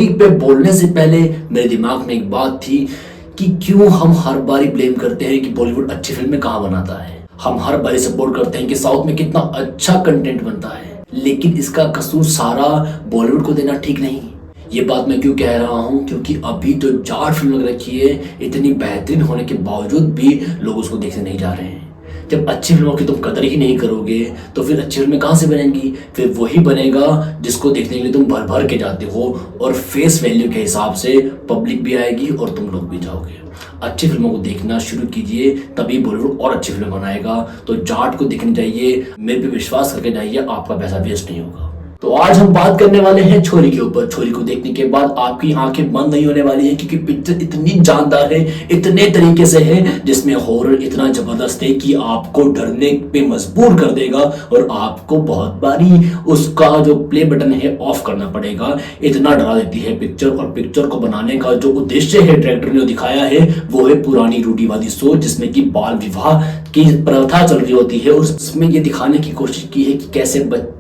Story पे बोलने से पहले मेरे दिमाग में एक बात थी कि क्यों हम हर बारी ब्लेम करते हैं कि बॉलीवुड अच्छी फिल्में कहाँ बनाता है। हम हर बारी सपोर्ट करते हैं कि साउथ में कितना अच्छा कंटेंट बनता है, लेकिन इसका कसूर सारा बॉलीवुड को देना ठीक नहीं। ये बात मैं क्यों कह रहा हूँ, क्योंकि अभी जो जाट फिल्म लग रखी है इतनी बेहतरीन होने के बावजूद भी लोग उसको देखने नहीं जा रहे हैं। जब अच्छी फिल्मों की तुम कदर ही नहीं करोगे तो फिर अच्छी फिल्में कहाँ से बनेंगी। फिर वही बनेगा जिसको देखने के लिए तुम भर भर के जाते हो, और फेस वैल्यू के हिसाब से पब्लिक भी आएगी और तुम लोग भी जाओगे। अच्छी फिल्मों को देखना शुरू कीजिए, तभी बॉलीवुड और अच्छी फिल्में बनाएगा। तो जाट को देखने जाइए, मेरे पे विश्वास करके जाइए, आपका पैसा वेस्ट नहीं होगा। तो आज हम बात करने वाले हैं छोरी के ऊपर। छोरी को देखने के बाद आपकी आंखें बंद नहीं होने वाली है, क्योंकि पिक्चर इतनी जानदार है, इतने तरीके से है, जिसमें हॉरर इतना जबरदस्त है कि आपको डरने पे मजबूर कर देगा और आपको बहुत बारी उसका जो प्ले बटन है ऑफ करना पड़ेगा। इतना डरा देती है पिक्चर। और पिक्चर को बनाने का जो उद्देश्य है डायरेक्टर ने दिखाया है वो है पुरानी रूढ़िवादी सोच, जिसमें कि बाल विवाह की प्रथा चल रही होती है। और उसमें ये दिखाने की कोशिश की है कि कैसे बच्चे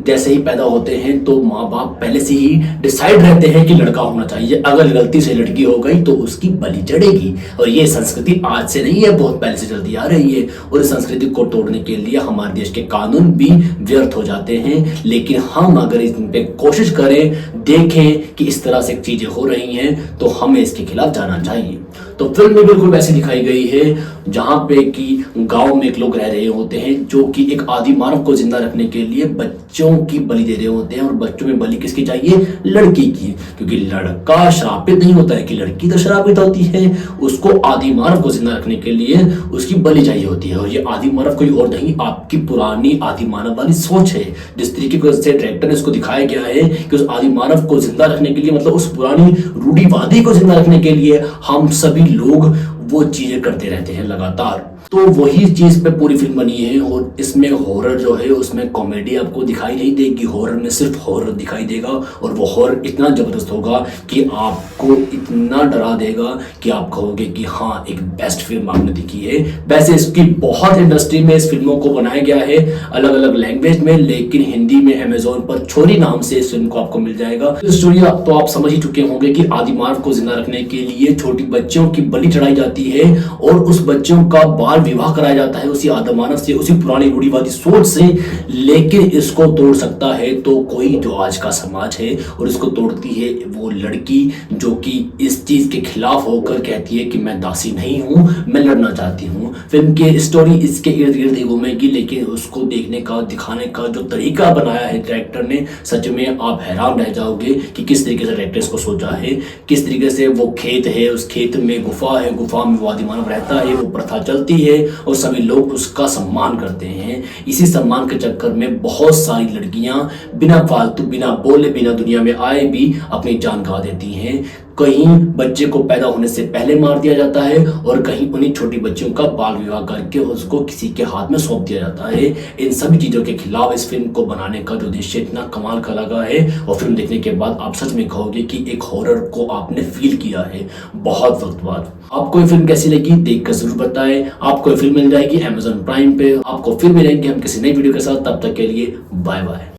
जैसे ही पैदा होते हैं तो माँ बाप पहले से ही डिसाइड रहते हैं कि लड़का होना चाहिए। अगर गलती से लड़की हो गई तो उसकी बलि चढ़ेगी। और ये संस्कृति आज से नहीं है, बहुत पहले से चलती आ रही है। और इस संस्कृति को तोड़ने के लिए हमारे देश के कानून भी व्यर्थ हो जाते हैं। लेकिन हम अगर इस पे कोशिश करें, देखें कि इस तरह से चीजें हो रही हैं, तो हमें इसके खिलाफ जाना चाहिए। तो फिल्म में बिल्कुल वैसे दिखाई गई है, जहां पे कि गांव में एक लोग रह रहे होते हैं जो कि एक आदि मानव को जिंदा रखने के लिए बच्चों की बलि दे रहे होते हैं। और बच्चों में बलि किसकी चाहिए? लड़की की, क्योंकि लड़का श्रापित नहीं होता है कि लड़की तो श्रापित होती है। उसको आदि मानव को जिंदा रखने के लिए उसकी बलि चाहिए होती है। और ये आदि मानव कोई और नहीं, आपकी पुरानी आदि मानव वाली सोच है। जिस तरीके से डायरेक्टर ने इसको दिखाया गया है कि उस आदि मानव को जिंदा रखने के लिए, मतलब उस पुरानी रूढ़िवादी को जिंदा रखने के लिए हम सभी लोग वो चीजें करते रहते हैं लगातार। तो वही चीज पे पूरी फिल्म बनी है। और इसमें हॉरर जो है उसमें कॉमेडी आपको दिखाई नहीं देगी, हॉरर में सिर्फ हॉरर दिखाई देगा। और वो हॉरर इतना जबरदस्त होगा कि आपको इतना डरा देगा कि आप कहोगे कि हाँ, एक बेस्ट फिल्म आपने देखी है। वैसे इसकी बहुत इंडस्ट्री में इस फिल्मों को बनाया गया है, अलग अलग लैंग्वेज में, लेकिन हिंदी में अमेजोन पर छोरी नाम से इस फिल्म को आपको मिल जाएगा। स्टोरी तो आप समझ ही चुके होंगे कि आदि मानव को जिंदा रखने के लिए छोटी बच्चियों की बलि चढ़ाई जाती है और उस बच्चों का बाल विवाह कराया जाता है उसी आदमानव से, उसी पुरानी रूढ़िवादी सोच से। लेकिन इसको तोड़ सकता है तो कोई जो आज का समाज है, और इसको तोड़ती है वो लड़की जो कि इस चीज के खिलाफ होकर कहती है कि मैं दासी नहीं हूं, मैं लड़ना चाहती हूं। फिल्म की स्टोरी इसके इर्द गिर्द ही घूमेगी, लेकिन उसको देखने का, दिखाने का जो तरीका बनाया है डायरेक्टर ने, सच में आप हैरान रह जाओगे कि किस तरीके से डायरेक्टर इसको सोचा है। किस तरीके से वो खेत है, उस खेत में गुफा है, गुफा में वो आदि मानव रहता है, वो प्रथा चलती है और सभी लोग उसका सम्मान करते हैं। इसी सम्मान के चक्कर में बहुत सारी लड़कियां बिना फालतू, बिना बोले, बिना दुनिया में आए भी अपनी जान गंवा देती हैं। कहीं बच्चे को पैदा होने से पहले मार दिया जाता है और कहीं उन्हीं छोटी बच्चियों का बाल विवाह करके उसको किसी के हाथ में सौंप दिया जाता है। इन सभी चीजों के खिलाफ इस फिल्म को बनाने का जो उद्देश्य इतना कमाल का लगा है, और फिल्म देखने के बाद आप सच में कहोगे कि एक हॉरर को आपने फील किया है बहुत वक्त बाद। आपको ये फिल्म कैसी लगी देखकर जरूर बताएं। आपको ये फिल्म मिल जाएगी अमेजोन प्राइम पे। आपको फिर मिलेंगे हम किसी नई वीडियो के साथ, तब तक के लिए बाय बाय।